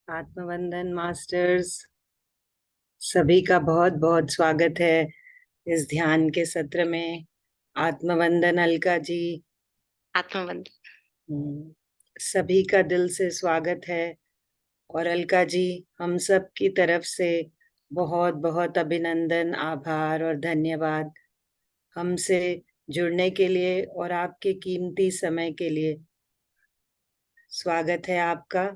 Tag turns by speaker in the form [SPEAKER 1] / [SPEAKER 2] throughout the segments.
[SPEAKER 1] आत्मवंदन masters, सभी का बहुत बहुत स्वागत है इस ध्यान के सत्र में। आत्मवंदन अलका जी।
[SPEAKER 2] आत्मबंधन।
[SPEAKER 1] सभी का दिल से स्वागत है। और अलका जी, हम सब की तरफ से बहुत बहुत अभिनंदन, आभार और धन्यवाद हमसे जुड़ने के लिए और आपके कीमती समय के लिए। स्वागत है आपका।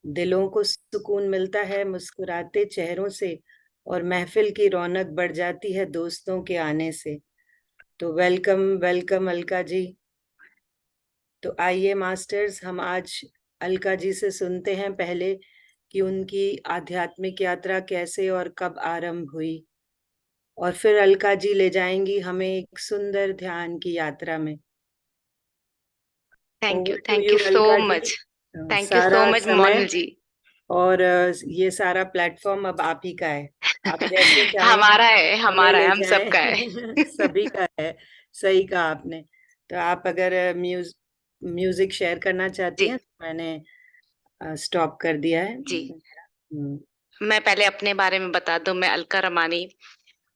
[SPEAKER 1] दिलों को सुकून मिलता है मुस्कुराते चेहरों से, और महफिल की रौनक बढ़ जाती है दोस्तों के आने से। तो वेलकम वेलकम अलका जी। तो आइए मास्टर्स, हम आज अलका जी से सुनते हैं पहले कि उनकी आध्यात्मिक यात्रा कैसे और कब आरंभ हुई, और फिर अलका जी ले जाएंगी हमें एक सुंदर ध्यान की यात्रा में। Over to
[SPEAKER 2] thank
[SPEAKER 1] you
[SPEAKER 2] you so
[SPEAKER 1] Alka ji.
[SPEAKER 2] Much. Thank you
[SPEAKER 1] Sara
[SPEAKER 2] so much
[SPEAKER 1] समय
[SPEAKER 2] मोनल जी।
[SPEAKER 1] और ये सारा प्लेटफॉर्म अब आप ही का है। आप जैसे चाहें
[SPEAKER 2] हमारा है,
[SPEAKER 1] हमें
[SPEAKER 2] हमारा है,
[SPEAKER 1] ले
[SPEAKER 2] हम सबका है।
[SPEAKER 1] जाएं। सभी का है। सही कहा आपने। तो आप अगर म्यूजिक शेयर करना चाहती
[SPEAKER 2] जी
[SPEAKER 1] हैं तो मैंने स्टॉप कर दिया है।
[SPEAKER 2] जी।
[SPEAKER 1] हम्म।
[SPEAKER 2] मैं पहले अपने बारे में बता दूं, मैं अलका रमानी।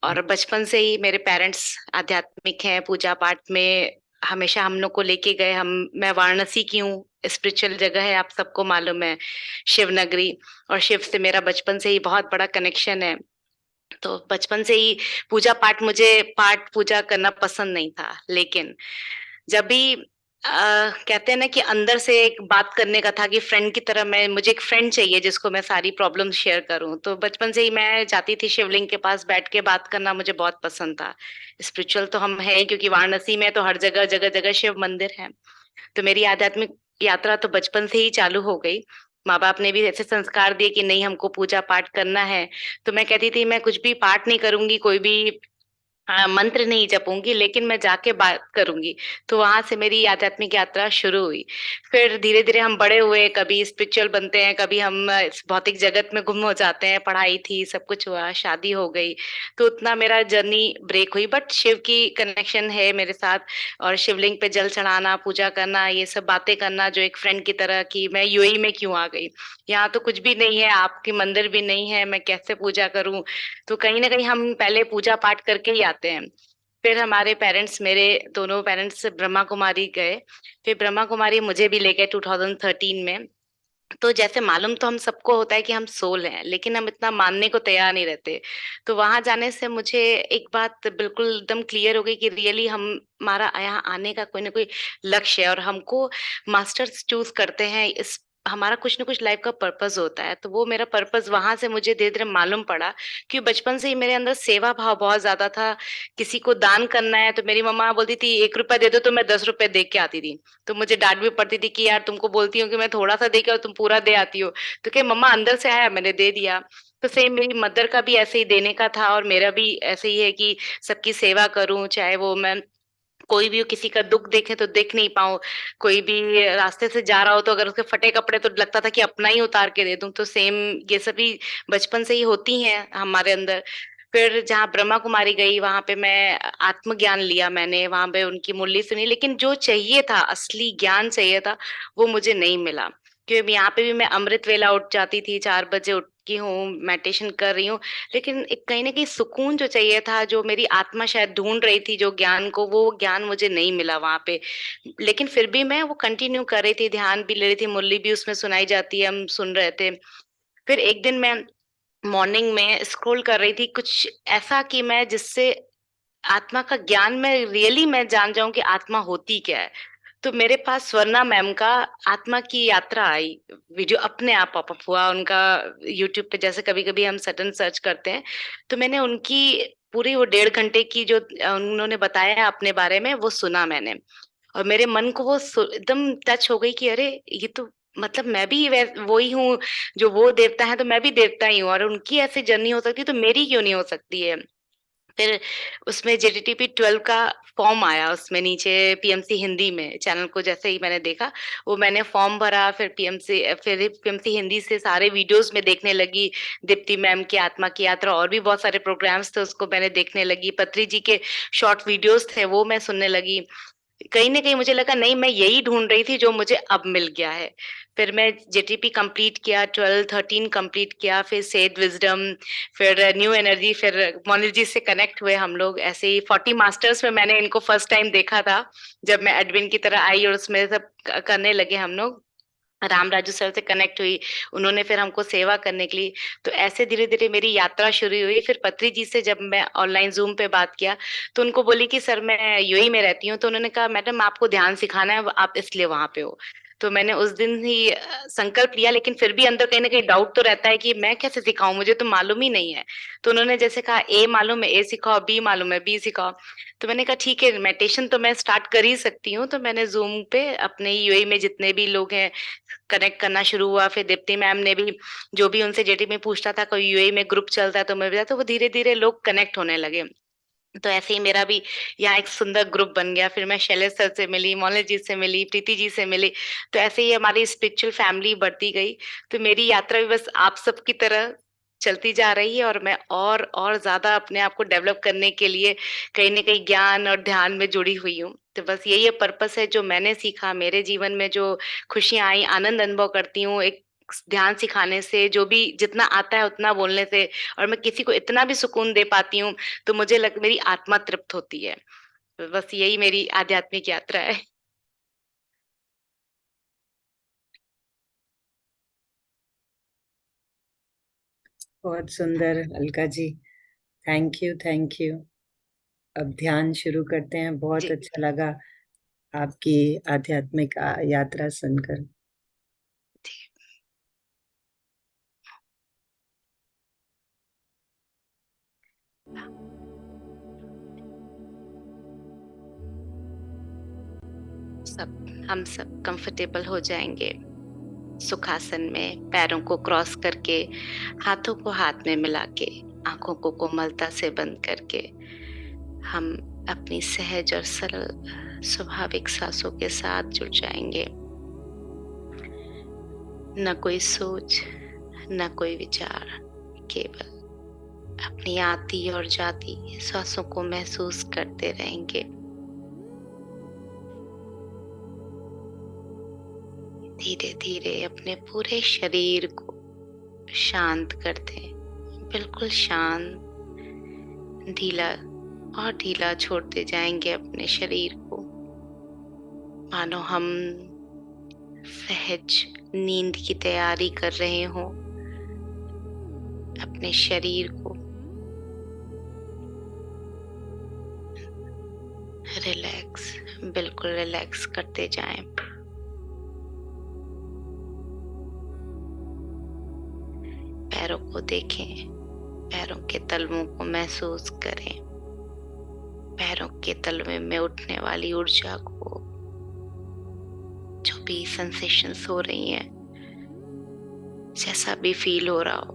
[SPEAKER 2] और बचपन से ही मेरे पेरेंट्स आध्यात्मिक हैं, पूजा पाठ में हमेशा हम लोग को लेके गए। मैं वाराणसी की हूँ, स्पिरिचुअल जगह है, आप सबको मालूम है, शिव नगरी। और शिव से मेरा बचपन से ही बहुत बड़ा कनेक्शन है। तो बचपन से ही मुझे पाठ पूजा करना पसंद नहीं था। लेकिन जब भी कहते हैं ना कि अंदर से एक बात करने का था कि फ्रेंड की तरह, मुझे एक फ्रेंड चाहिए जिसको मैं सारी प्रॉब्लम शेयर करूं। तो बचपन से ही मैं जाती थी शिवलिंग के पास बैठ के बात करना, मुझे बहुत पसंद था। स्पिरिचुअल तो हम है ही, क्योंकि वाराणसी में तो हर जगह जगह जगह शिव मंदिर है। तो मेरी आध्यात्मिक यात्रा तो बचपन से ही चालू हो गई। माँ बाप ने भी ऐसे संस्कार दिए कि नहीं, हमको पूजा पाठ करना है। तो मैं कहती थी मैं कुछ भी पाठ नहीं करूंगी, कोई भी मंत्र नहीं जपूंगी, लेकिन मैं जाके बात करूंगी। तो वहां से मेरी आध्यात्मिक यात्रा शुरू हुई। फिर धीरे धीरे हम बड़े हुए, कभी स्पिरिचुअल बनते हैं, कभी हम इस भौतिक जगत में गुम हो जाते हैं। पढ़ाई थी, सब कुछ हुआ, शादी हो गई। तो उतना मेरा जर्नी ब्रेक हुई, बट शिव की कनेक्शन है मेरे साथ। और शिवलिंग पे जल चढ़ाना, पूजा करना, ये सब बातें करना, जो एक फ्रेंड की तरह कि मैं यूएई में क्यों आ गई, यहाँ तो कुछ भी नहीं है, आपकी मंदिर भी नहीं है, मैं कैसे पूजा करूं। तो कहीं ना कहीं हम पहले पूजा पाठ करके ही आते हैं। फिर हमारे पेरेंट्स, मेरे दोनों पेरेंट्स ब्रह्मा कुमारी गए। फिर ब्रह्मा कुमारी मुझे भी ले गए 2013 में। तो जैसे मालूम तो हम सबको होता है कि हम सोल हैं, लेकिन हम इतना मानने को तैयार नहीं रहते। तो वहां जाने से मुझे एक बात बिल्कुल एकदम क्लियर हो गई कि रियली हम हमारा यहाँ आने का कोई ना कोई लक्ष्य है, और हमको मास्टर्स चूज करते हैं, इस हमारा कुछ ना कुछ लाइफ का पर्पस होता है। तो वो मेरा पर्पस वहां से मुझे धीरे धीरे मालूम पड़ा। कि बचपन से ही मेरे अंदर सेवा भाव बहुत ज्यादा था। किसी को दान करना है तो मेरी मम्मा बोलती थी 1 रुपया दे दो, तो मैं 10 रुपए दे के आती थी। तो मुझे डांट भी पड़ती थी कि यार तुमको बोलती हूँ कि मैं थोड़ा सा दे के और तुम पूरा दे आती हो। तो क्या मम्मा, अंदर से आया, मैंने दे दिया। तो सेम मेरी मदर का भी ऐसे ही देने का था, और मेरा भी ऐसे ही है कि सबकी सेवा करूं, चाहे वो मैं कोई भी हो, किसी का दुख देखे तो देख नहीं पाऊं। कोई भी रास्ते से जा रहा हो तो अगर उसके फटे कपड़े तो लगता था कि अपना ही उतार के दे दूं। तो सेम ये सभी बचपन से ही होती हैं हमारे अंदर। फिर जहाँ ब्रह्मा कुमारी गई, वहां पे मैं आत्मज्ञान लिया, मैंने वहां पे उनकी मुरली सुनी। लेकिन जो चाहिए था, असली ज्ञान चाहिए था, वो मुझे नहीं मिला। क्योंकि यहाँ पे भी मैं अमृत वेला उठ जाती थी, 4 बजे उठ की हूँ, मेडिटेशन कर रही हूँ। लेकिन एक कहीं ना कहीं सुकून जो चाहिए था, जो मेरी आत्मा शायद ढूंढ रही थी, जो ज्ञान को, वो ज्ञान मुझे नहीं मिला वहां पे। लेकिन फिर भी मैं वो कंटिन्यू कर रही थी, ध्यान भी ले रही थी, मुरली भी उसमें सुनाई जाती है, हम सुन रहे थे। फिर एक दिन मैं मॉर्निंग में स्क्रॉल कर रही थी, कुछ ऐसा कि मैं जिससे आत्मा का ज्ञान में रियली मैं जान जाऊं कि आत्मा होती क्या है। तो मेरे पास स्वर्णा मैम का आत्मा की यात्रा आई, वीडियो अपने आप पॉपअप हुआ उनका यूट्यूब पे, जैसे कभी कभी हम सडन सर्च करते हैं। तो मैंने उनकी पूरी वो 1.5 घंटे की जो उन्होंने बताया है अपने बारे में, वो सुना मैंने। और मेरे मन को वो एकदम टच हो गई कि अरे, ये तो मतलब मैं भी वही हूँ। जो वो देवता है तो मैं भी देवता ही हूँ, और उनकी ऐसी जर्नी हो सकती है तो मेरी क्यों नहीं हो सकती है। फिर उसमें JTTP 12 का फॉर्म आया, उसमें नीचे पीएमसी हिंदी में चैनल को जैसे ही मैंने देखा, वो मैंने फॉर्म भरा। फिर पीएमसी हिंदी से सारे वीडियोस में देखने लगी। दीप्ति मैम की आत्मा की यात्रा, और भी बहुत सारे प्रोग्राम्स थे, उसको मैंने देखने लगी। पत्री जी के शॉर्ट वीडियोस थे, वो मैं सुनने लगी। कहीं न कहीं मुझे लगा नहीं, मैं यही ढूँढ रही थी जो मुझे अब मिल गया है। फिर मैं जेटीपी कंप्लीट किया, 12-13 कंप्लीट किया, फिर सेध विज़डम, फिर न्यू एनर्जी, फिर मोनिल जी से कनेक्ट हुए हम लोग। ऐसे ही 40 मास्टर्स में मैंने इनको फर्स्ट टाइम देखा था, जब मैं एडमिन की तरह आई और उसमें सब करने लगे हम लोग। राम राजू सर से कनेक्ट हुई, उन्होंने फिर हमको सेवा करने के लिए, तो ऐसे धीरे-धीरे मेरी यात्रा शुरू हुई। फिर पत्री जी से जब मैं ऑनलाइन ज़ूम पे बात किया, तो उनको बोली कि सर मैं यूएई में रहती हूँ, तो उन्होंने कहा मैडम आपको ध्यान सिखाना है, आप इसलिए वहाँ पे हो। तो मैंने उस दिन ही संकल्प लिया, लेकिन फिर भी अंदर कहीं न कहीं डाउट तो रहता है कि मैं कैसे सिखाऊँ, मुझे तो मालूम ही नहीं है। तो उन्होंने जैसे कहा ए मालूम है, ए सिखाओ, बी मालूम है, बी सिखाओ। तो मैंने कहा ठीक है, मेडिटेशन तो मैं स्टार्ट कर ही सकती हूँ, तो मैंने ज़ूम पे अपने यूएई में जितने भी लोग हैं कनेक्ट करना शुरू हुआ। फिर दीप्ति मैम ने भी, जो भी उनसे जेटी में पूछता था कोई यूएई में ग्रुप चलता है तो मैं भी, तो वो धीरे-धीरे लोग कनेक्ट होने लगे। तो ऐसे ही मेरा भी यहाँ एक सुंदर ग्रुप बन गया। फिर मैं शैलेश सर से मिली, मोना जी से मिली, प्रीति जी से मिली। तो ऐसे ही हमारी स्पिरिचुअल फैमिली बढ़ती गई। तो मेरी यात्रा भी बस आप सबकी तरह चलती जा रही है, और मैं और ज़्यादा अपने आप को डेवलप करने के लिए कहीं न कहीं ज्ञान और ध्यान में जुड़ी हुई हूँ। तो बस यही पर्पस है, जो मैंने सीखा मेरे जीवन में, जो खुशियाँ आई, आनंद अनुभव करती हूँ, एक ध्यान सिखाने से, जो भी जितना आता है उतना बोलने से, और मैं किसी को इतना भी सुकून दे पाती हूँ, तो मुझे मेरी आत्मा तृप्त होती है। तो बस यही मेरी आध्यात्मिक यात्रा है।
[SPEAKER 1] बहुत सुंदर Alka ji. Thank you, thank you. अब ध्यान शुरू करते हैं। बहुत
[SPEAKER 2] जी,
[SPEAKER 1] अच्छा लगा आपकी आध्यात्मिक यात्रा सुनकर।
[SPEAKER 2] जी। हम सब कंफर्टेबल हो जाएँगे सुखासन में, पैरों को क्रॉस करके, हाथों को हाथ में मिला के, आँखों को कोमलता से बंद करके, हम अपनी सहज और सरल स्वाभाविक साँसों के साथ जुड़ जाएँगे। न कोई सोच, न कोई विचार, केवल अपनी आती और जाती सांसों को महसूस करते रहेंगे। धीरे धीरे अपने पूरे शरीर को शांत कर दें, बिल्कुल शांत, ढीला और ढीला छोड़ते जाएंगे अपने शरीर को, मानो हम सहज नींद की तैयारी कर रहे हों। अपने शरीर को रिलैक्स, बिल्कुल रिलैक्स करते जाएं। पैरों को देखें, पैरों के तलवों को महसूस करें, पैरों के तलवे में उठने वाली ऊर्जा को, जो भी सेंसेशंस हो रही हैं, जैसा भी फील हो रहा हो,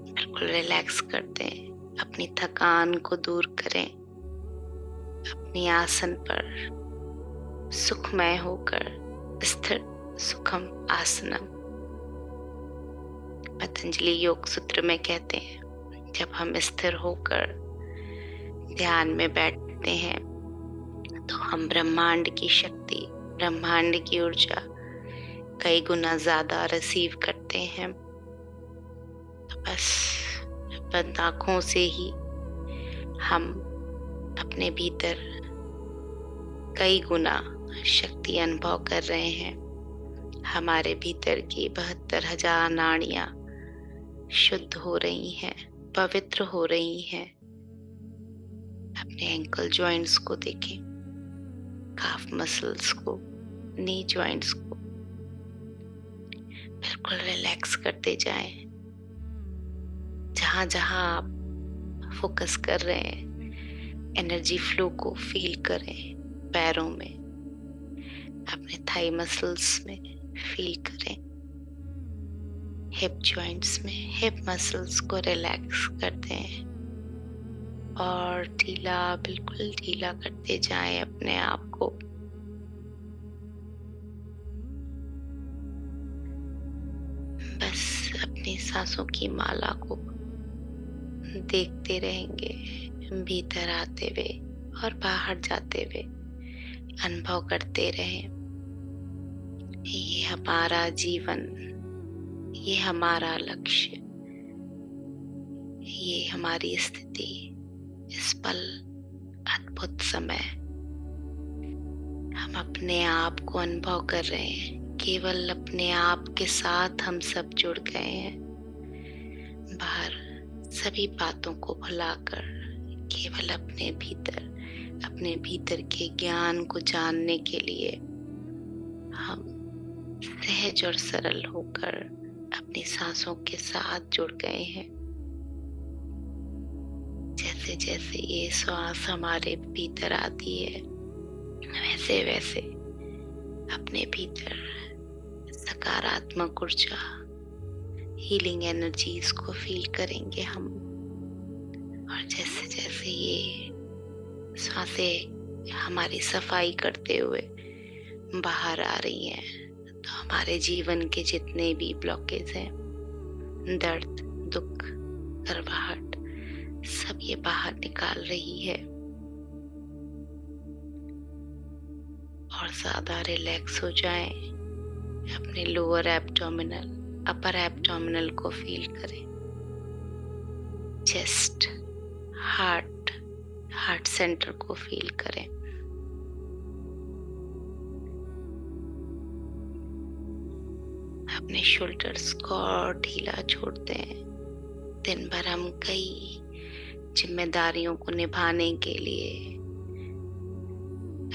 [SPEAKER 2] बिल्कुल रिलैक्स कर दें। अपनी थकान को दूर करें, अपनी आसन पर सुखमय होकर, स्थिर सुखम आसनम। पतंजलि योग सूत्र में कहते हैं, जब हम स्थिर होकर ध्यान में बैठते हैं तो हम ब्रह्मांड की शक्ति, ब्रह्मांड की ऊर्जा कई गुना ज्यादा रिसीव करते हैं। तो बस बंद आंखों से ही हम अपने भीतर कई गुना शक्ति अनुभव कर रहे हैं। हमारे भीतर की 72,000 नाड़ियां शुद्ध हो रही हैं, पवित्र हो रही हैं। अपने एंकल जॉइंट्स को देखें, काफ मसल्स को, नी जॉइंट्स को बिल्कुल रिलैक्स करते जाएं। जहां जहां आप फोकस कर रहे हैं, एनर्जी फ्लो को फील करें। पैरों में, अपने थाई मसल्स में फील करें। हिप जॉइंट्स में हिप मसल्स को रिलैक्स करते हैं और ढीला, बिल्कुल ढीला करते जाएं अपने आप को। बस अपनी सांसों की माला को देखते रहेंगे, भीतर आते हुए और बाहर जाते हुए। अनुभव करते रहें। ये हमारा जीवन, ये हमारा लक्ष्य, ये हमारी स्थिति, इस पल, अद्भुत समय हम अपने आप को अनुभव कर रहे हैं। केवल अपने आप के साथ हम सब जुड़ गए हैं। बाहर सभी बातों को भुलाकर केवल अपने भीतर के ज्ञान को जानने के लिए हम सहज और सरल होकर अपनी सांसों के साथ जुड़ गए हैं। जैसे जैसे ये श्वास हमारे भीतर आती है, वैसे वैसे अपने भीतर सकारात्मक ऊर्जा, हीलिंग एनर्जीज को फील करेंगे हम। और जैसे जैसे ये सांसें हमारी सफाई करते हुए बाहर आ रही हैं, तो हमारे जीवन के जितने भी ब्लॉकेज हैं, दर्द, दुख, घबराहट, सब ये बाहर निकाल रही है और ज्यादा रिलैक्स हो जाएं। अपने लोअर एब्डोमिनल, अपर एब्डोमिनल को फील करें। चेस्ट, हार्ट सेंटर को फील करें। अपने शोल्डर्स को और ढीला छोड़ते हैं। दिन भर हम कई जिम्मेदारियों को निभाने के लिए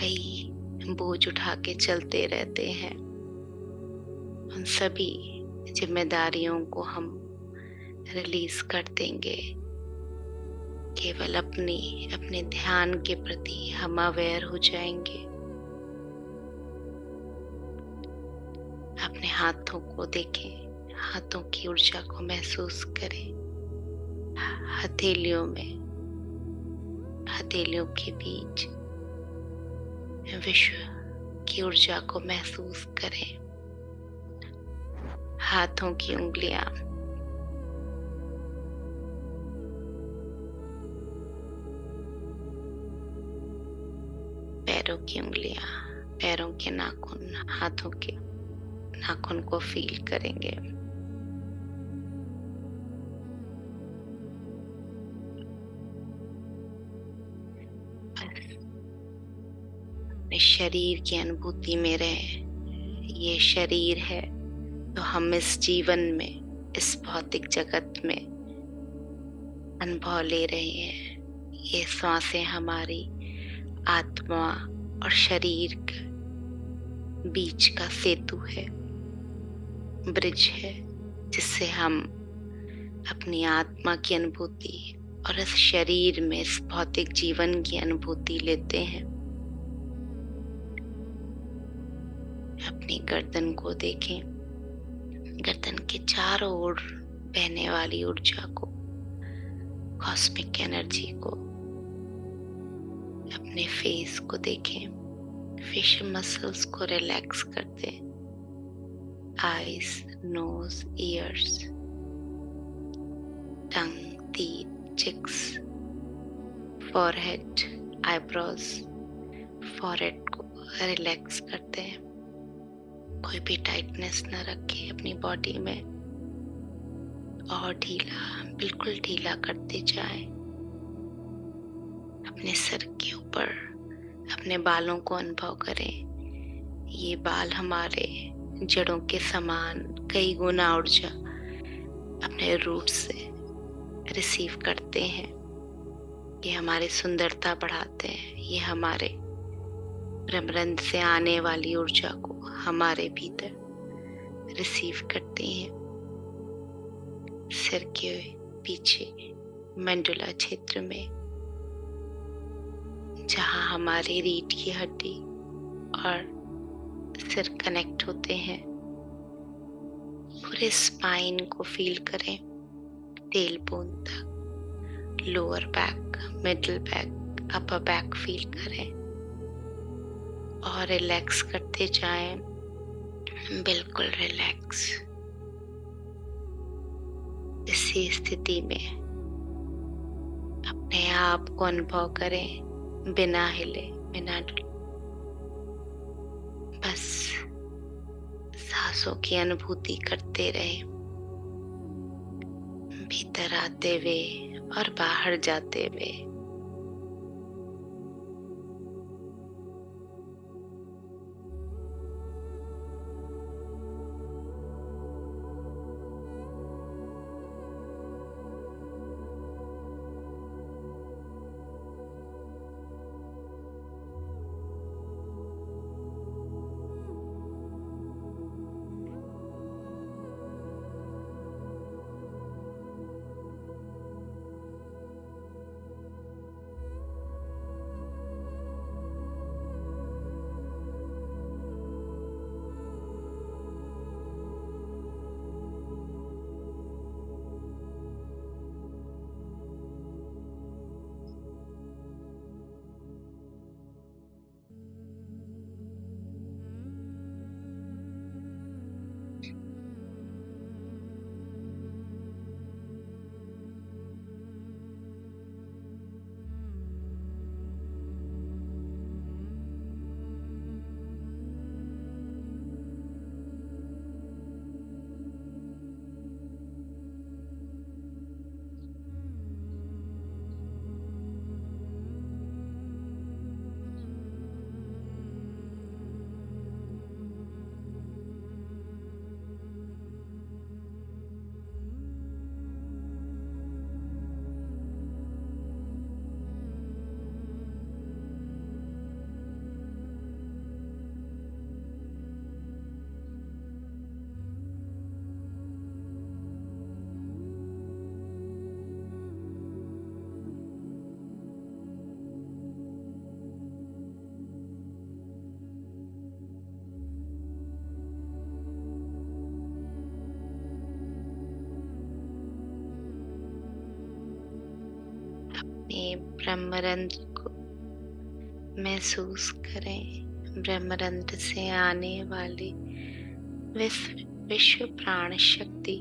[SPEAKER 2] कई बोझ उठा के चलते रहते हैं। उन सभी जिम्मेदारियों को हम रिलीज कर देंगे। केवल अपने ध्यान के प्रति हम अवेयर हो जाएंगे। अपने हाथों को देखें, हाथों की ऊर्जा को महसूस करें। हथेलियों के बीच विश्व की ऊर्जा को महसूस करें। हाथों की उंगलियां पैरों की उंगलियां, पैरों के नाखून, हाथों के नाखून को फील करेंगे। अपने शरीर की अनुभूति में रहें। ये शरीर है तो हम इस जीवन में, इस भौतिक जगत में अनुभव ले रहे हैं। ये सांसें हमारी आत्मा और शरीर के बीच का सेतु है, ब्रिज है, जिससे हम अपनी आत्मा की अनुभूति और इस शरीर में, इस भौतिक जीवन की अनुभूति लेते हैं। अपनी गर्दन को देखें, गर्दन के चारों ओर बहने वाली ऊर्जा को, कॉस्मिक एनर्जी को। अपने फेस को देखें, फेशियल मसल्स को रिलैक्स कर दें। Eyes, nose, ears, tongue, teeth, cheeks, forehead, eyebrows, forehead को रिलैक्स करते हैं। कोई भी टाइटनेस न रखें अपनी बॉडी में, और बिल्कुल ढीला करते जाएं। अपने सर के ऊपर अपने बालों को अनुभव करें। ये बाल हमारे जड़ों के समान कई गुना ऊर्जा अपने रूट से रिसीव करते हैं। ये हमारी सुंदरता बढ़ाते हैं। ये हमारे ब्रह्मांड से आने वाली ऊर्जा को हमारे भीतर रिसीव करते हैं। सिर के पीछे मेंडुला क्षेत्र में, जहां हमारी रीढ़ की हड्डी और सिर कनेक्ट होते हैं, पूरे स्पाइन को फील करें, टेल बोन तक, lower back, middle back, upper back feel करें और रिलैक्स करते जाएं। बिल्कुल रिलैक्स। इसी स्थिति में अपने आप को अनुभव करें, बिना हिले, बिना डुले। सांसों की अनुभूति करते रहे, भीतर आते हुए और बाहर जाते हुए। अपने ब्रह्मरंध्र को महसूस करें। ब्रह्मरंध्र से आने वाली विश्व प्राण शक्ति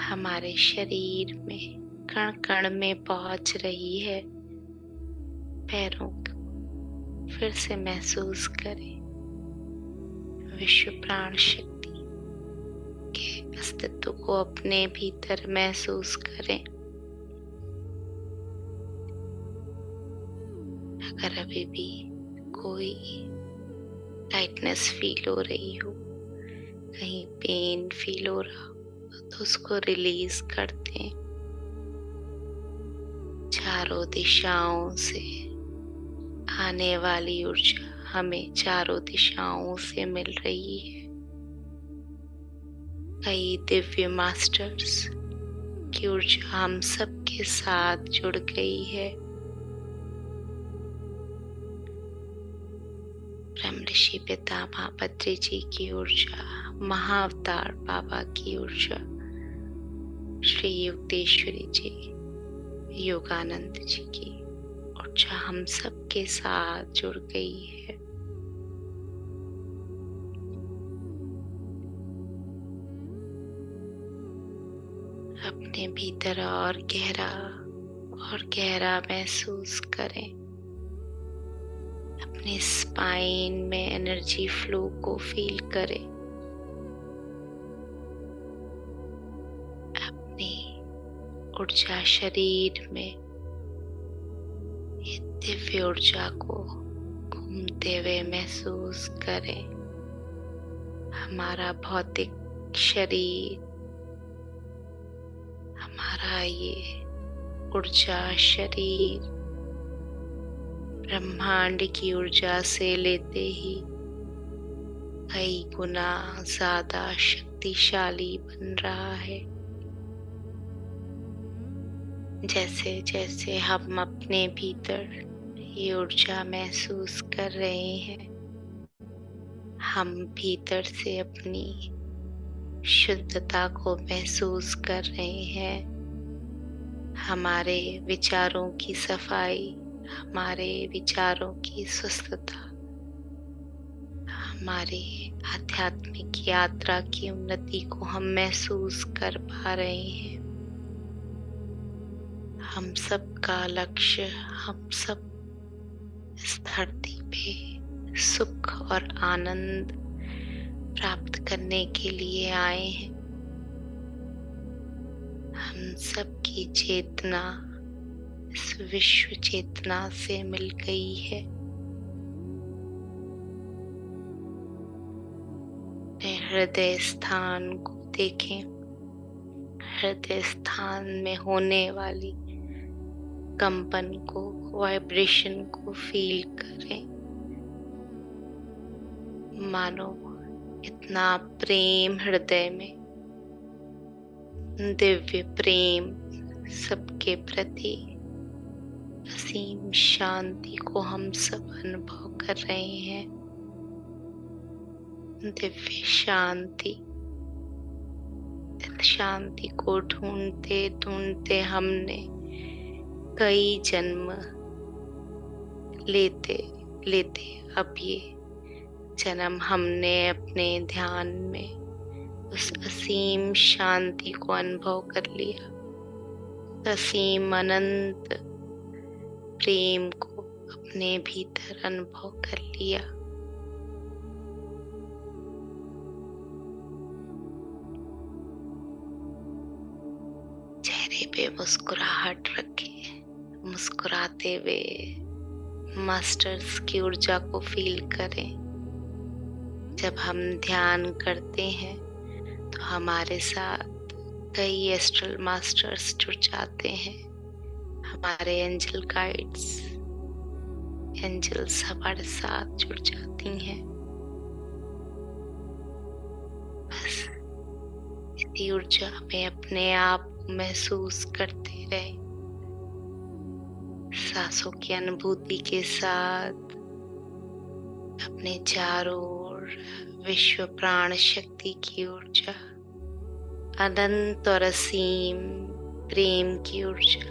[SPEAKER 2] हमारे शरीर में कण कण में पहुंच रही है। पैरों को फिर से महसूस करें। विश्व प्राण शक्ति के अस्तित्व को अपने भीतर महसूस करें। अगर अभी भी कोई टाइटनेस फील हो रही हो, कहीं पेन फील हो रहा हो, तो उसको रिलीज कर दें। चारों दिशाओं से आने वाली ऊर्जा हमें चारों दिशाओं से मिल रही है। कई दिव्य मास्टर्स की ऊर्जा हम सबके साथ जुड़ गई है। ब्रह्म ऋषि पितामह बद्री जी की ऊर्जा, महाअवतार बाबा की ऊर्जा, श्री युक्तेश्वरी जी, योगानंद जी की ऊर्जा हम सबके साथ जुड़ गई है। अपने भीतर और गहरा महसूस करें। अपने स्पाइन में एनर्जी फ्लो को फील करें। अपनी ऊर्जा शरीर में ये दिव्य ऊर्जा को घूमते हुए महसूस करें। हमारा भौतिक शरीर, हमारा ये ऊर्जा शरीर ब्रह्मांड की ऊर्जा से लेते ही कई गुना ज्यादा शक्तिशाली बन रहा है। जैसे जैसे हम अपने भीतर ये ऊर्जा महसूस कर रहे हैं, हम भीतर से अपनी शुद्धता को महसूस कर रहे हैं। हमारे विचारों की सफाई, हमारे विचारों की स्वस्थता, हमारे आध्यात्मिक यात्रा की उन्नति को हम महसूस कर पा रहे हैं। हम सबका लक्ष्य, हम सब इस धरती पे सुख और आनंद प्राप्त करने के लिए आए हैं। हम सबकी चेतना इस विश्व चेतना से मिल गई है। अपने हृदय स्थान को देखें। हृदय स्थान में होने वाली कंपन को, वाइब्रेशन को फील करें। मानो इतना प्रेम हृदय में, दिव्य प्रेम सबके प्रति, असीम शांति को हम सब अनुभव कर रहे हैं। दिव्य शांति, शांति को ढूंढते ढूंढते हमने कई जन्म लेते लेते अब ये जन्म हमने अपने ध्यान में उस असीम शांति को अनुभव कर लिया। असीम अनंत प्रेम को अपने भीतर अनुभव कर लिया। चेहरे पे मुस्कुराहट रखें। मुस्कुराते हुए मास्टर्स की ऊर्जा को फील करें। जब हम ध्यान करते हैं तो हमारे साथ कई एस्ट्रल मास्टर्स जुड़ जाते हैं। हमारे एंजल गाइड्स, एंजल्स हमारे साथ जुड़ जाती हैं। बस इसी ऊर्जा में अपने आप को महसूस करते रहे। सांसों की अनुभूति के साथ अपने चारों ओर विश्व प्राण शक्ति की ऊर्जा, अनंत और असीम प्रेम की ऊर्जा,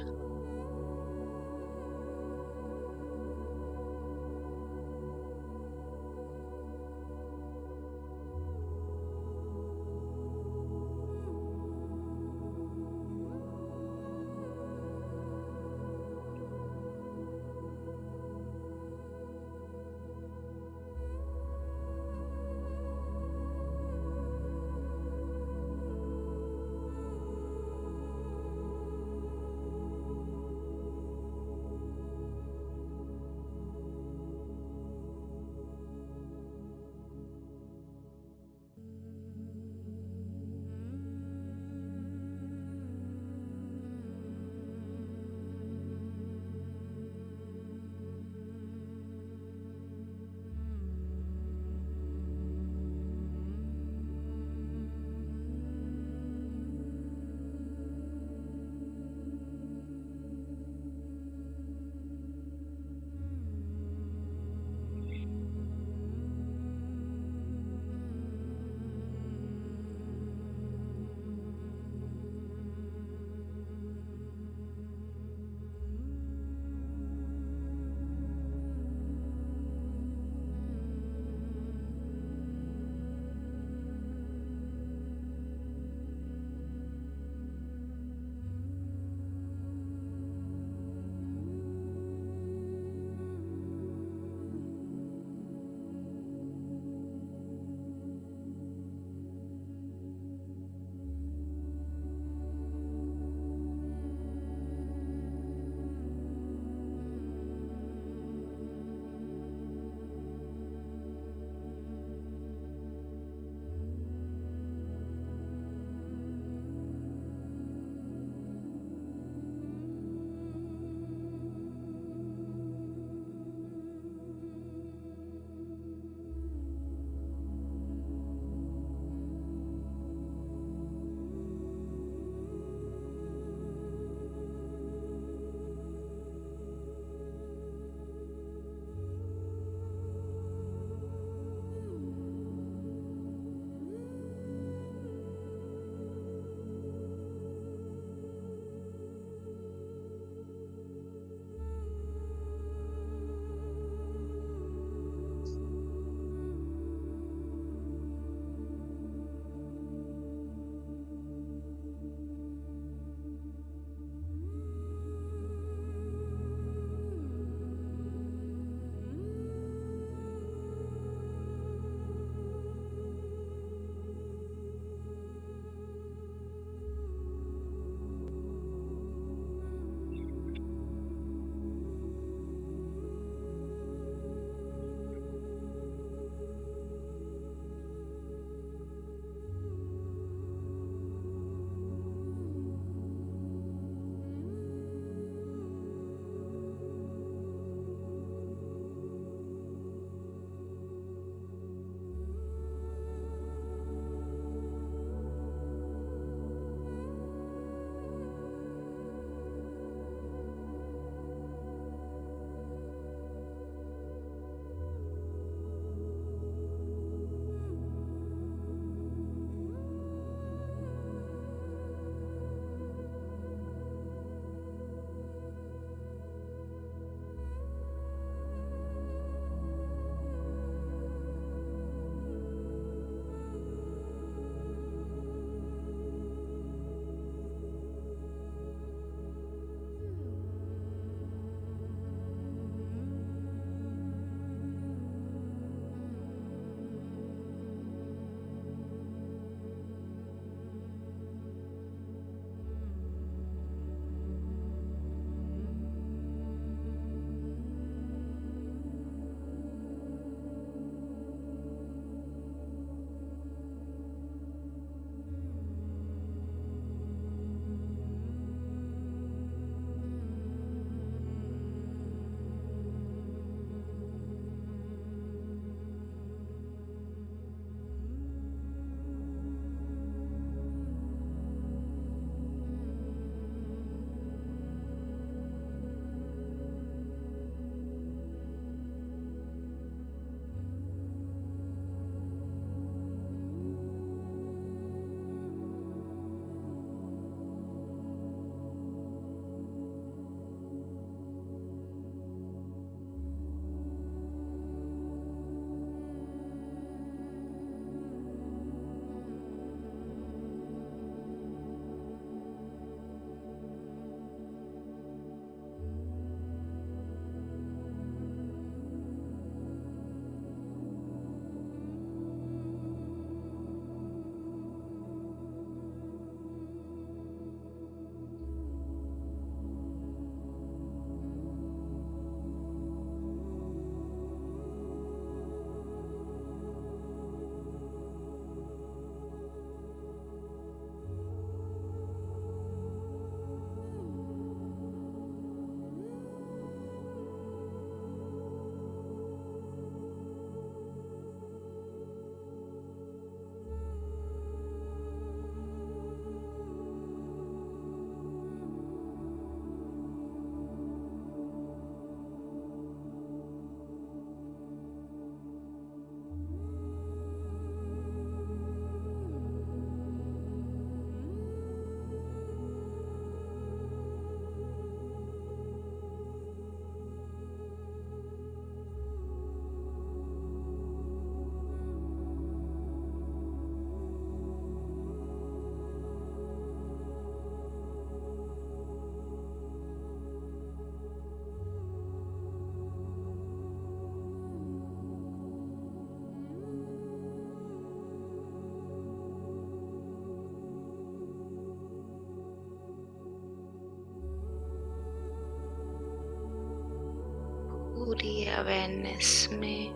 [SPEAKER 2] पूरी अवेयरनेस में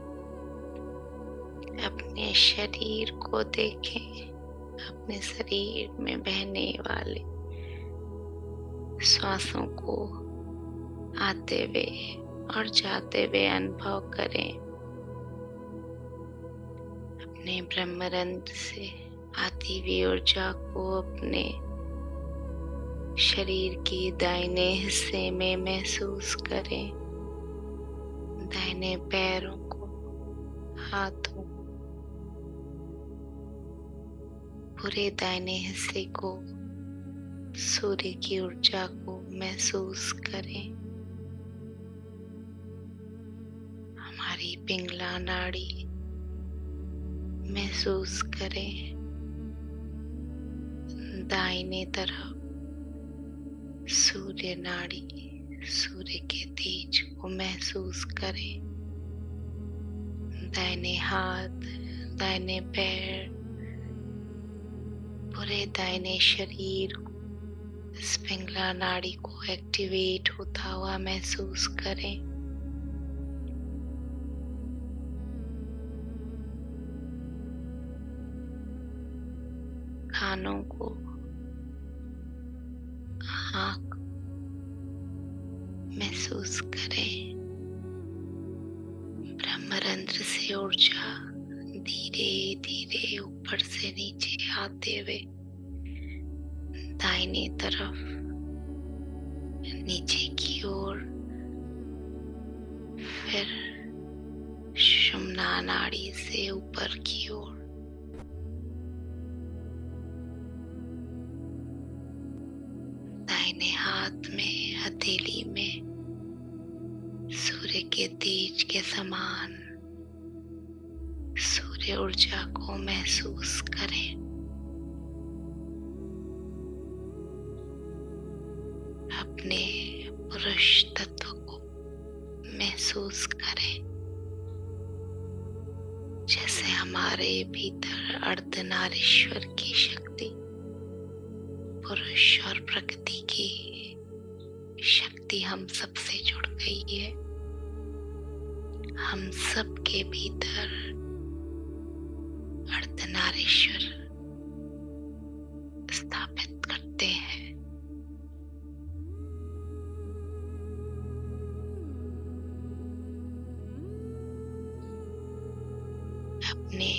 [SPEAKER 2] अपने शरीर को देखें, अपने शरीर में बहने वाले श्वासों को आते हुए और जाते हुए अनुभव करें। अपने ब्रह्मरंध्र से आती हुई ऊर्जा को अपने शरीर के दाहिने हिस्से में महसूस करें। दाहिने पैरों को, हाथों, पूरे दाहिने हिस्से को, सूर्य की ऊर्जा को महसूस करें। हमारी पिंगला नाड़ी महसूस करें। दाहिने तरफ सूर्य नाड़ी, सूर्य के तेज को महसूस करें। दाहिने हाथ, दाहिने पैर, पूरे दाहिने शरीर को, इस पिंगला नाड़ी को एक्टिवेट होता हुआ महसूस करें। कानों को, आँख महसूस करें। ब्रह्मरंध्र से ऊर्जा धीरे धीरे ऊपर से नीचे आते हुए दाहिने तरफ, नीचे की ओर, फिर सुषुम्ना नाड़ी से ऊपर की ओर। दाहिने हाथ में, हथेली में सूर्य के तेज के समान सूर्य ऊर्जा को महसूस करें। अपने पुरुष तत्व को महसूस करें, जैसे हमारे भीतर अर्धनारीश्वर की शक्ति, पुरुष और प्रकृति की शक्ति हम सबसे जुड़ गई है। हम सबके भीतर अर्धनारीश्वर स्थापित करते हैं। अपने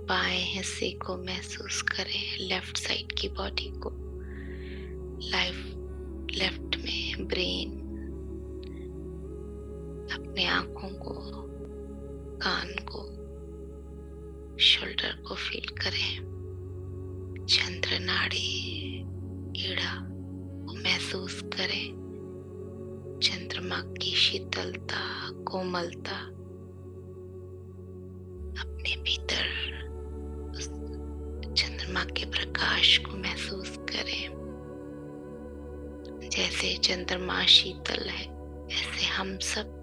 [SPEAKER 2] बाएं हिस्से को महसूस करें, लेफ्ट साइड की बॉडी को। लेफ्ट में ब्रेन, अपने आंखों को, कान को, शोल्डर को फील करें। चंद्र नाड़ी, ईड़ा को महसूस करें। चंद्रमा की शीतलता, कोमलता अपने भीतर, उस चंद्रमा के प्रकाश को महसूस करें। जैसे चंद्रमा शीतल है, ऐसे हम सब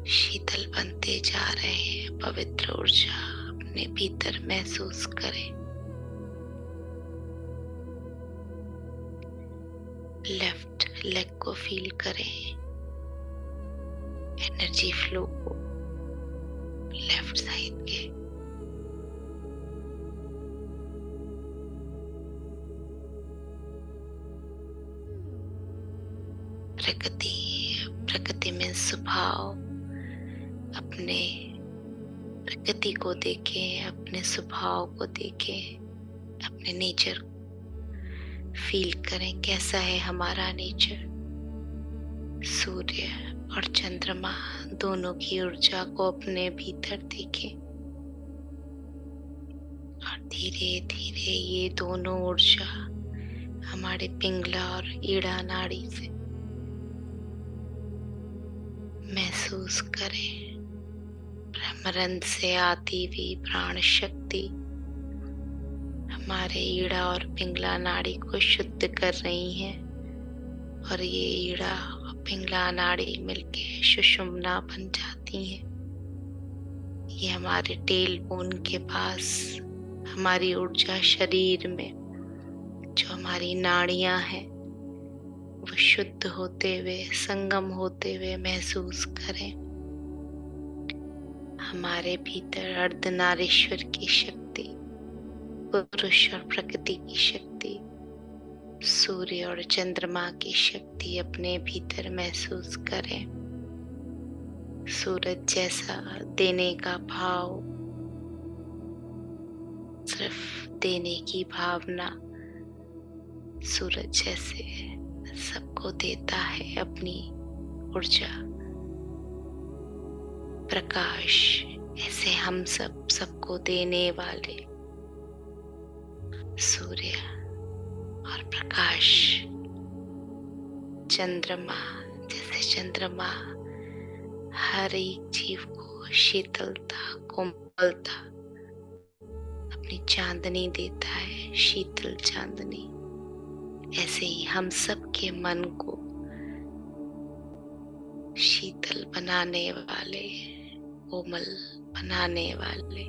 [SPEAKER 2] शीतल बनते जा रहे हैं। पवित्र ऊर्जा अपने भीतर महसूस करें। लेफ्ट लेग को फील करें, एनर्जी फ्लो को लेफ्ट साइड के। प्रकृति में स्वभाव, अपने प्रकृति को देखें, अपने स्वभाव को देखें, अपने नेचर फील करें। कैसा है हमारा नेचर? सूर्य और चंद्रमा दोनों की ऊर्जा को अपने भीतर देखें और धीरे धीरे ये दोनों ऊर्जा हमारे पिंगला और ईड़ा नाड़ी से महसूस करें। ब्रह्मरंध्र से आती हुई प्राण शक्ति हमारे ईड़ा और पिंगला नाड़ी को शुद्ध कर रही है और ये ईड़ा और पिंगला नाड़ी मिलके सुषुम्ना बन जाती है। ये हमारे टेल बोन के पास हमारी ऊर्जा शरीर में जो हमारी नाड़ियां हैं वो शुद्ध होते हुए, संगम होते हुए महसूस करें। हमारे भीतर अर्धनारीश्वर की शक्ति, पुरुष और प्रकृति की शक्ति, सूर्य और चंद्रमा की शक्ति अपने भीतर महसूस करें। सूरज जैसा देने का भाव, सिर्फ देने की भावना। सूरज जैसे सबको देता है अपनी ऊर्जा, प्रकाश। ऐसे हम सबको देने वाले सूर्य और प्रकाश। चंद्रमा जैसे चंद्रमा हर एक जीव को शीतलता, कोमलता, अपनी चांदनी देता है, शीतल चांदनी। ऐसे ही हम सब के मन को शीतल बनाने वाले, कोमल बनाने वाले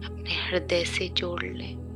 [SPEAKER 2] अपने हृदय से जोड़ लें।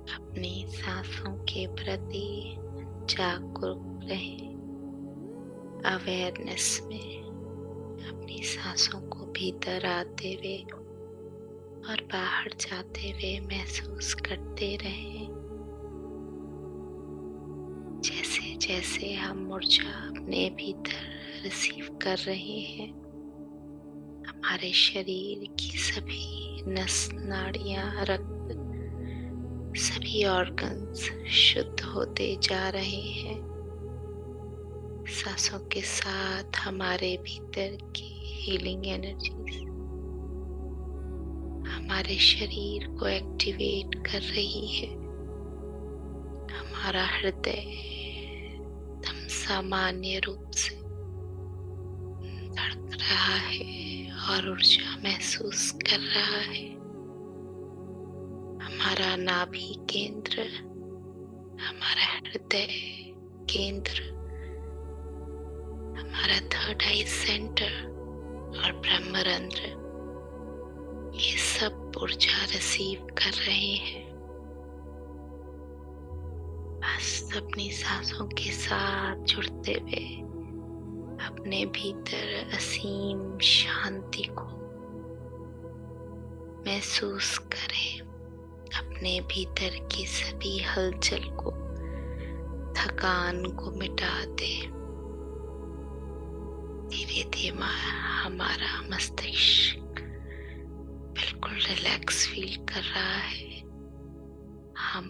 [SPEAKER 2] अपनी सांसों के प्रति जागरूक रहें, अवेयरनेस में अपनी सांसों को भीतर आते हुए और बाहर जाते हुए महसूस करते रहें। जैसे जैसे हम ऊर्जा अपने भीतर रिसीव कर रहे हैं, हमारे शरीर की सभी नस नाड़ियां, रक्त, सभी ऑर्गन्स शुद्ध होते जा रहे हैं। सांसों के साथ हमारे भीतर की हीलिंग एनर्जीज हमारे शरीर को एक्टिवेट कर रही है। हमारा हृदय एकदम सामान्य रूप से धड़क रहा है और ऊर्जा महसूस कर रहा है। हमारा नाभि केंद्र, हमारा हृदय केंद्र, हमारा थर्ड आई सेंटर और ब्रह्मरंध्र, ये सब ऊर्जा रिसीव कर रहे हैं। बस अपनी सांसों के साथ जुड़ते हुए अपने भीतर असीम शांति को महसूस करें। अपने भीतर की सभी हलचल को, थकान को मिटा दें। धीरे धीरे हमारा मस्तिष्क बिल्कुल रिलैक्स फील कर रहा है। हम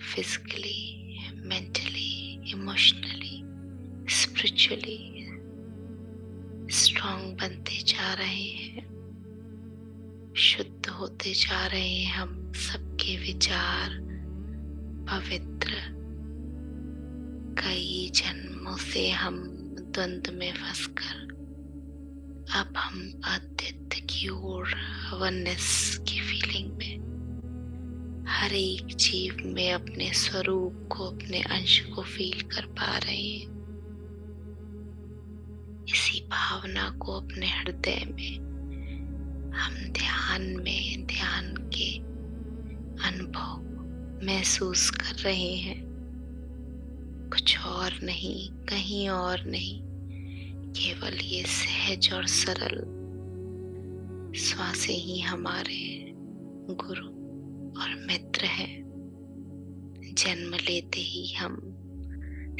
[SPEAKER 2] physically, mentally, emotionally, spiritually strong बनते जा रहे हैं, शुद्ध होते जा रहे हैं। हम सबके विचार पवित्र। कई जन्मों से हम द्वंद्व में फंसकर अब हम अद्वैत की ओर, वननेस की फीलिंग में, हर एक जीव में अपने स्वरूप को, अपने अंश को फील कर पा रहे हैं। इसी भावना को अपने हृदय में हम ध्यान के अनुभव महसूस कर रहे हैं। कुछ और नहीं, कहीं और नहीं, केवल ये सहज और सरल श्वासें ही हमारे गुरु और मित्र हैं। जन्म लेते ही हम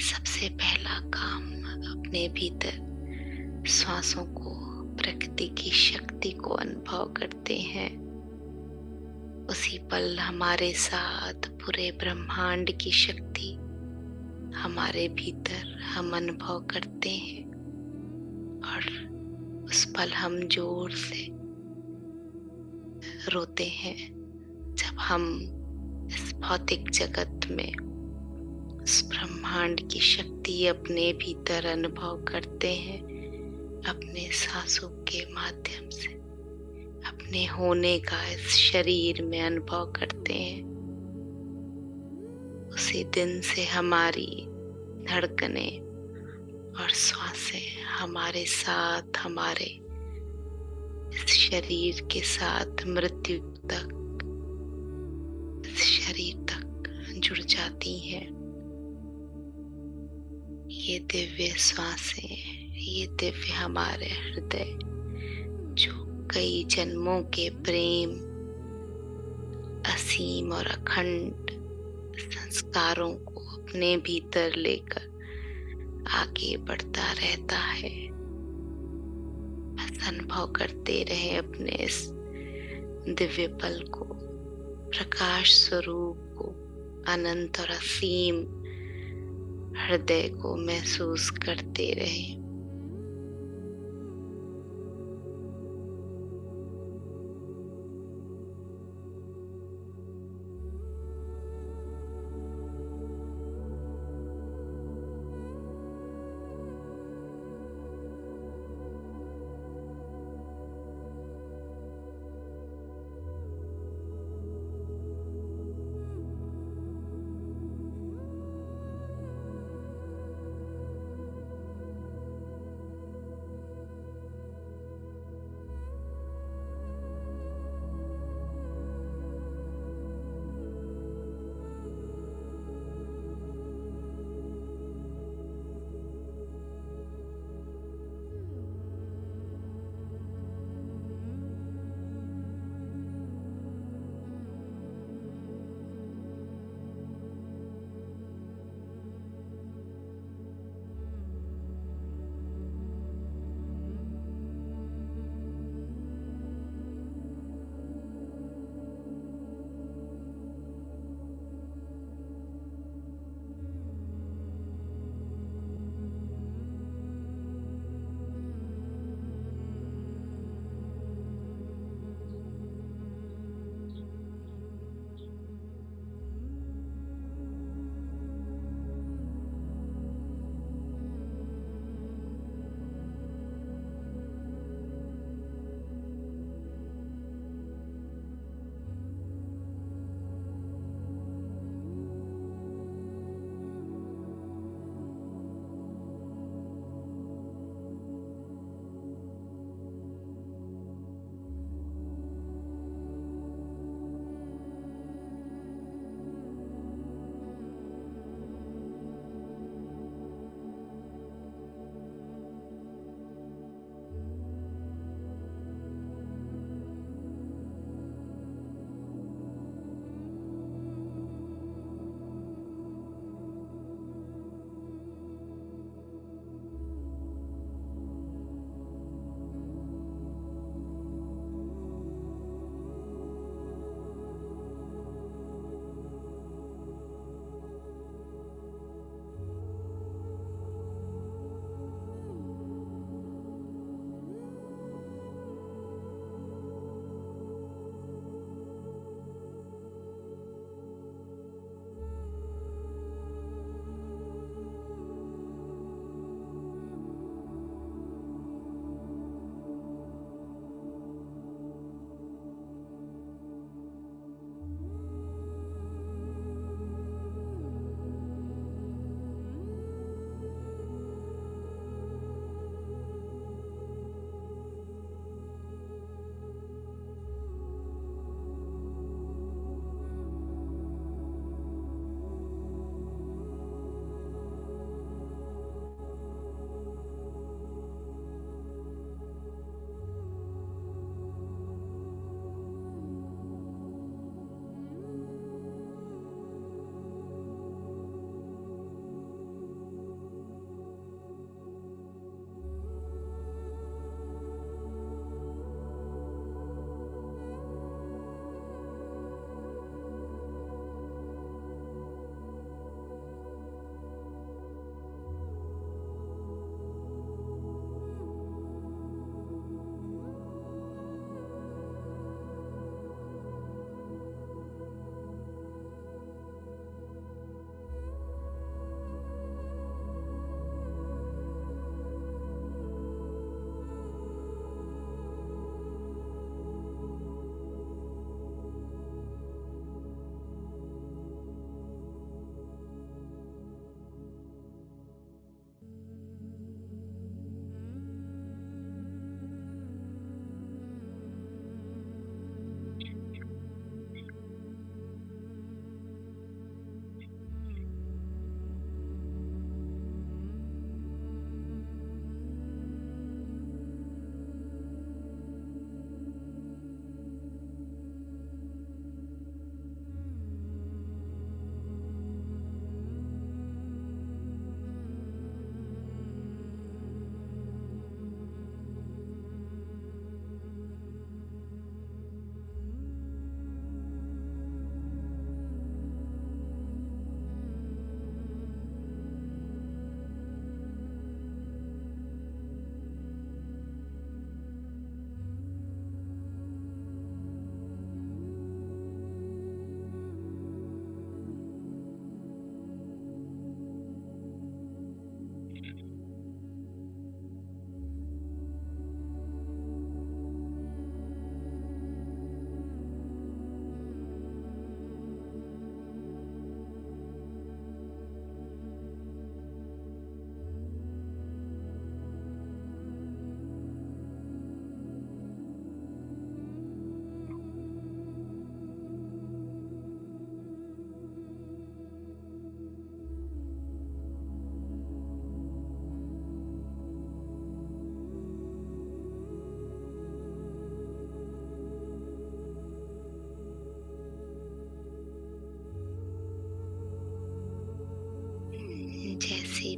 [SPEAKER 2] सबसे पहला काम अपने भीतर श्वासों को, प्रकृति की शक्ति को अनुभव करते हैं। उसी पल हमारे साथ पूरे ब्रह्मांड की शक्ति हमारे भीतर हम अनुभव करते हैं और उस पल हम जोर से रोते हैं जब हम इस भौतिक जगत में उस ब्रह्मांड की शक्ति अपने भीतर अनुभव करते हैं। अपने सांसों के माध्यम से अपने होने का इस शरीर में अनुभव करते हैं। उसी दिन से हमारी धड़कनें और सांसें हमारे साथ, हमारे इस शरीर के साथ मृत्यु तक, इस शरीर तक जुड़ जाती हैं। ये दिव्य श्वासें, ये दिव्य हमारे हृदय जो कई जन्मों के प्रेम, असीम और अखंड संस्कारों को अपने भीतर लेकर आगे बढ़ता रहता है। बस अनुभव करते रहे अपने इस दिव्य पल को, प्रकाश स्वरूप को, अनंत और असीम हृदय को महसूस करते रहे।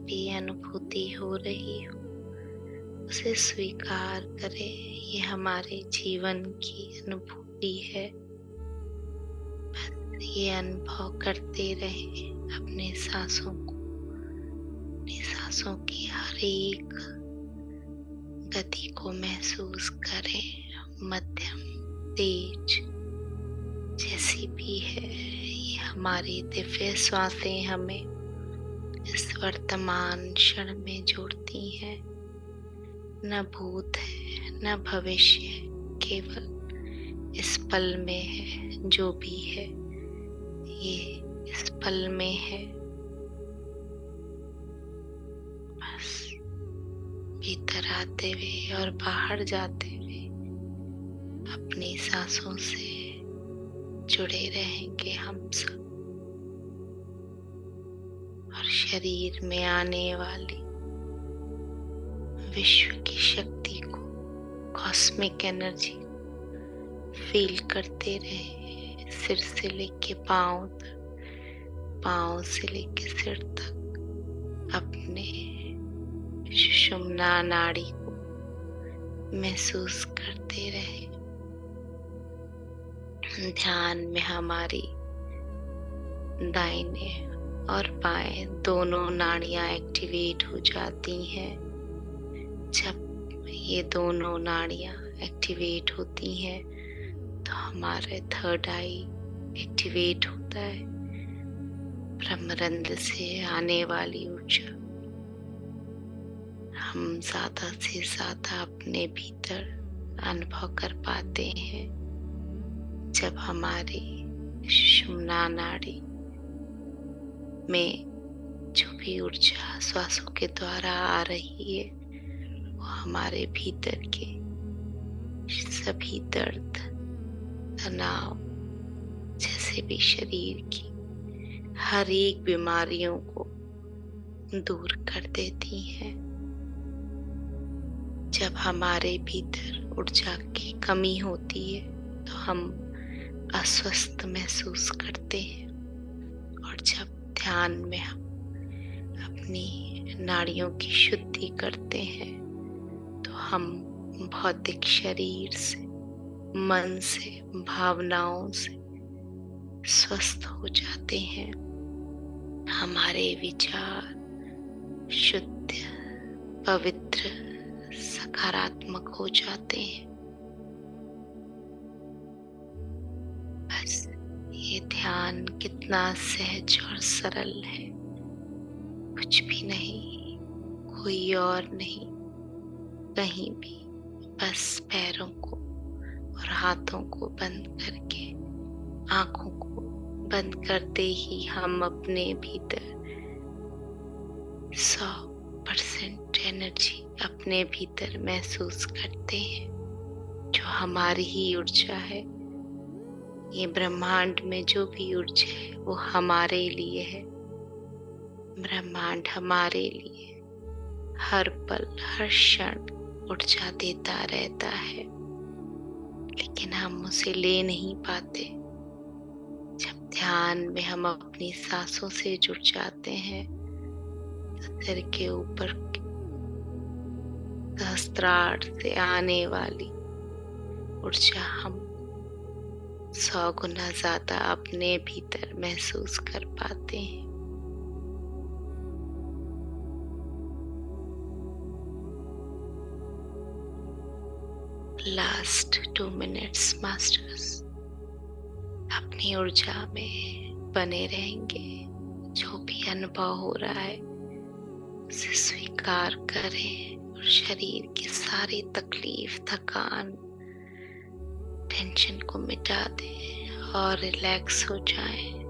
[SPEAKER 2] भी अनुभूति हो रही हो उसे स्वीकार करें। ये हमारे जीवन की अनुभूति है। बस ये अनुभव करते रहे अपने सांसों को, अपनी सांसों की हर एक गति को महसूस करें। मध्यम, तेज, जैसी भी है, ये हमारी दिव्य श्वासें हमें इस वर्तमान क्षण में जोड़ती हैं। न भूत है न भविष्य है, केवल इस पल में है। जो भी है ये इस पल में है। बस भीतर आते हुए और बाहर जाते हुए अपनी सांसों से जुड़े रहेंगे हम सब। और शरीर में आने वाली विश्व की शक्ति को, कॉस्मिक एनर्जी फील करते रहे। सिर से लेके पांव तक, पांव से लेके सिर तक अपने सुषुम्ना नाड़ी को महसूस करते रहे। ध्यान में हमारी दाहिने और बाएं दोनों नाड़ियां एक्टिवेट हो जाती हैं। जब ये दोनों नाड़ियां एक्टिवेट होती हैं तो हमारे थर्ड आई एक्टिवेट होता है। ब्रह्मरंध्र से आने वाली ऊर्जा हम ज्यादा से ज्यादा अपने भीतर अनुभव कर पाते हैं। जब हमारी सुषुम्ना नाड़ी में जो भी ऊर्जा श्वासों के द्वारा आ रही है वो हमारे भीतर के सभी दर्द, तनाव, जैसे भी शरीर की हर एक बीमारियों को दूर कर देती है। जब हमारे भीतर ऊर्जा की कमी होती है तो हम अस्वस्थ महसूस करते हैं। और जब ध्यान में हम अपनी नाड़ियों की शुद्धि करते हैं तो हम भौतिक शरीर से, मन से, भावनाओं से स्वस्थ हो जाते हैं। हमारे विचार शुद्ध, पवित्र, सकारात्मक हो जाते हैं। बस ये ध्यान कितना सहज और सरल है। कुछ भी नहीं, कोई और नहीं, कहीं भी। बस पैरों को और हाथों को बंद करके, आंखों को बंद करते ही हम अपने भीतर 100% एनर्जी अपने भीतर महसूस करते हैं। जो हमारी ही ऊर्जा है, ये ब्रह्मांड में जो भी ऊर्जा है वो हमारे लिए है। ब्रह्मांड हमारे लिए हर पल, हर क्षण ऊर्जा देता रहता है, लेकिन हम उसे ले नहीं पाते। जब ध्यान में हम अपनी सांसों से जुड़ जाते हैं तो सिर के ऊपर सहस्त्रार से आने वाली ऊर्जा हम 100 गुना ज्यादा अपने भीतर महसूस कर पाते हैं। लास्ट 2 मिनट्स मास्टर्स अपनी ऊर्जा में बने रहेंगे। जो भी अनुभव हो रहा है उसे स्वीकार करें और शरीर की सारी तकलीफ, थकान, टेंशन को मिटा दें और रिलैक्स हो जाएं।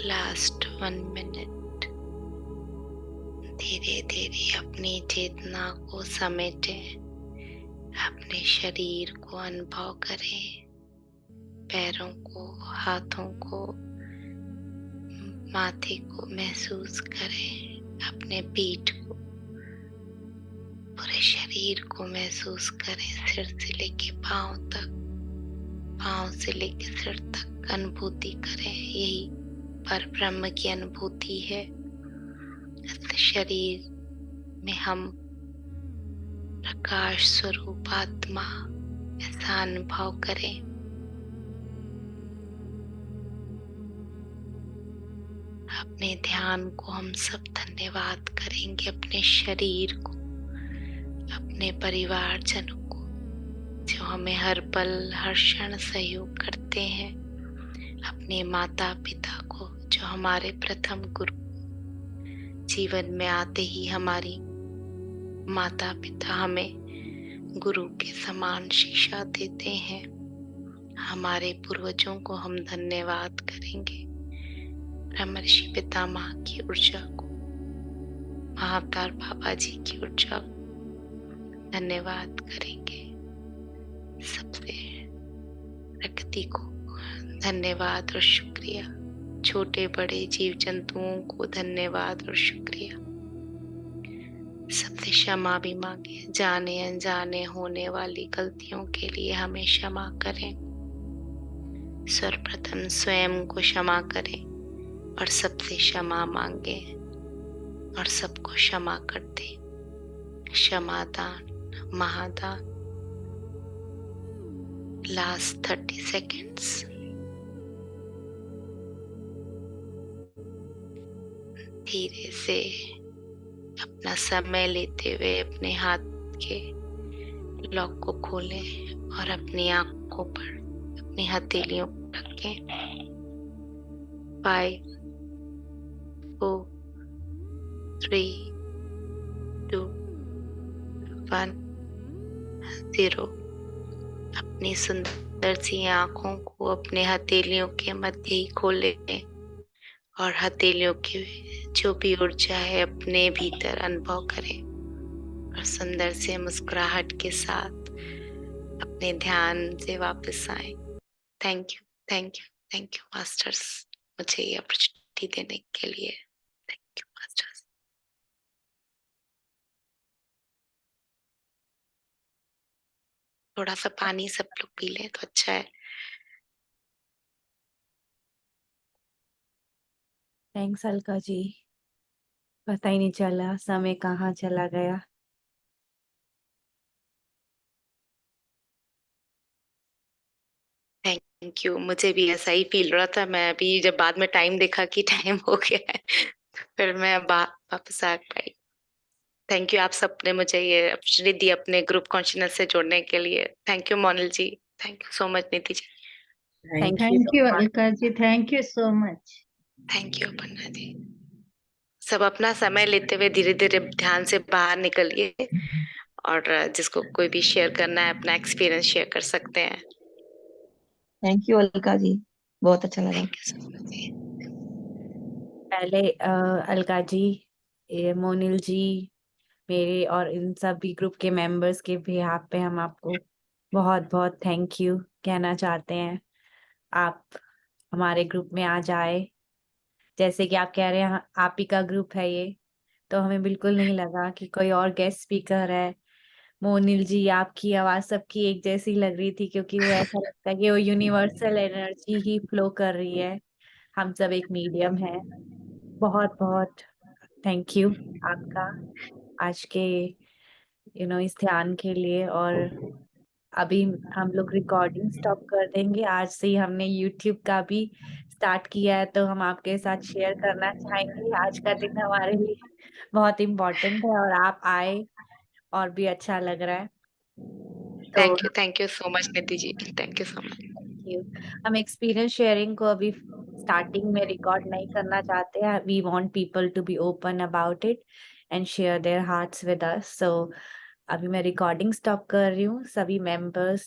[SPEAKER 2] लास्ट 1 मिनट धीरे धीरे अपनी चेतना को समेटें, अपने शरीर को अनुभव करें, पैरों को, हाथों को, माथे को महसूस करें, अपने पीठ को, पूरे शरीर को महसूस करें, सिर से लेके पांव तक, पांव से लेके सिर तक अनुभूति करें। यही पर ब्रह्म की अनुभूति है। इस शरीर में हम प्रकाश स्वरूप आत्मा ऐसा अनुभव करें। अपने ध्यान को हम सब धन्यवाद करेंगे, अपने शरीर को, अपने परिवारजनों को जो हमें हर पल हर क्षण सहयोग करते हैं, अपने माता पिता को जो हमारे प्रथम गुरु, जीवन में आते ही हमारी माता पिता हमें गुरु के समान शिक्षा देते हैं। हमारे पूर्वजों को हम धन्यवाद करेंगे, ब्रह्मर्षि पितामह की ऊर्जा को, महाअवतार बाबा जी की ऊर्जा को धन्यवाद करेंगे। सबसे प्रकृति को धन्यवाद और शुक्रिया, छोटे बड़े जीव जंतुओं को धन्यवाद और शुक्रिया। सबसे क्षमा भी मांगे, जाने अनजाने होने वाली गलतियों के लिए हमें क्षमा करें। सर्वप्रथम स्वयं को क्षमा करें और सबसे क्षमा मांगे और सबको क्षमा कर दें। क्षमादान, महादान। Last 30 seconds. धीरे से अपना समय लेते हुए अपने हाथ के लॉक को खोलें और अपनी आंखों पर अपनी हथेलियों को रखें। 5 4 3 2 1 0। अपनी सुंदर सी आंखों को अपने हथेलियों के मध्य ही खोलें और हथेलियों की जो भी ऊर्जा है अपने भीतर अनुभव करें और सुंदर से मुस्कुराहट के साथ अपने ध्यान से वापस आए। Thank you, thank you, thank you masters, मुझे ये अपॉर्चुनिटी देने के लिए। Thank you masters. थोड़ा सा पानी सब लोग पी लें तो अच्छा है।
[SPEAKER 3] थैंक्स अलका जी, पता ही नहीं चला समय कहाँ चला गया।
[SPEAKER 2] थैंक यू, मुझे भी ऐसा ही फील हो रहा था। मैं अभी जब बाद में टाइम देखा कि टाइम हो गया है फिर मैं वापस आ पाई। थैंक यू, आप सबने मुझे ये अपॉर्चुनिटी दी अपने ग्रुप कॉन्शियसनेस से जोड़ने के लिए। Thank you Monil ji, thank you so much Nidhi ji,
[SPEAKER 1] thank you
[SPEAKER 4] thank you Alka ji, thank you so much.
[SPEAKER 2] Thank you Aparna ji. सब अपना समय लेते हुए धीरे धीरे ध्यान से बाहर निकलिए और जिसको कोई भी शेयर करना है अपना एक्सपीरियंस शेयर कर सकते हैं।
[SPEAKER 4] थैंक यू अलका जी, बहुत अच्छा लगा।
[SPEAKER 2] थैंक यू सो मच जी।
[SPEAKER 3] पहले अलका जी, मोनिल जी, मेरे और इन सभी ग्रुप के मेंबर्स के बिहाफ पे हम आपको बहुत बहुत थैंक यू कहना चाहते हैं। आप हमारे ग्रुप में आ जाए, जैसे कि आप कह रहे हैं आप ही का ग्रुप है ये, तो हमें बिल्कुल नहीं लगा कि कोई और गेस्ट स्पीकर है। मोनिल जी, आपकी आवाज सबकी एक जैसी लग रही थी, क्योंकि वो ऐसा लगता है कि वो यूनिवर्सल एनर्जी ही फ्लो कर रही है। हम सब एक मीडियम है। बहुत बहुत थैंक यू आपका आज के इस ध्यान के लिए। और अभी हम लोग रिकॉर्डिंग स्टॉप कर देंगे। आज से ही हमने यूट्यूब का भी स्टार्ट किया है, तो हम आपके साथ शेयर करना चाहेंगे। आज का दिन हमारे लिए बहुत इम्पोर्टेंट है और आप आए और भी अच्छा लग रहा है। तो
[SPEAKER 2] thank you so much Nidhi ji, thank you so much.
[SPEAKER 3] Thank you. हम एक्सपीरियंस शेयरिंग को अभी स्टार्टिंग में रिकॉर्ड नहीं करना चाहते हैं। We want people to be open about it and share their hearts with us. सो अभी मैं रिकॉर्डिंग स्टॉप कर रही हूँ। सभी मेंबर्स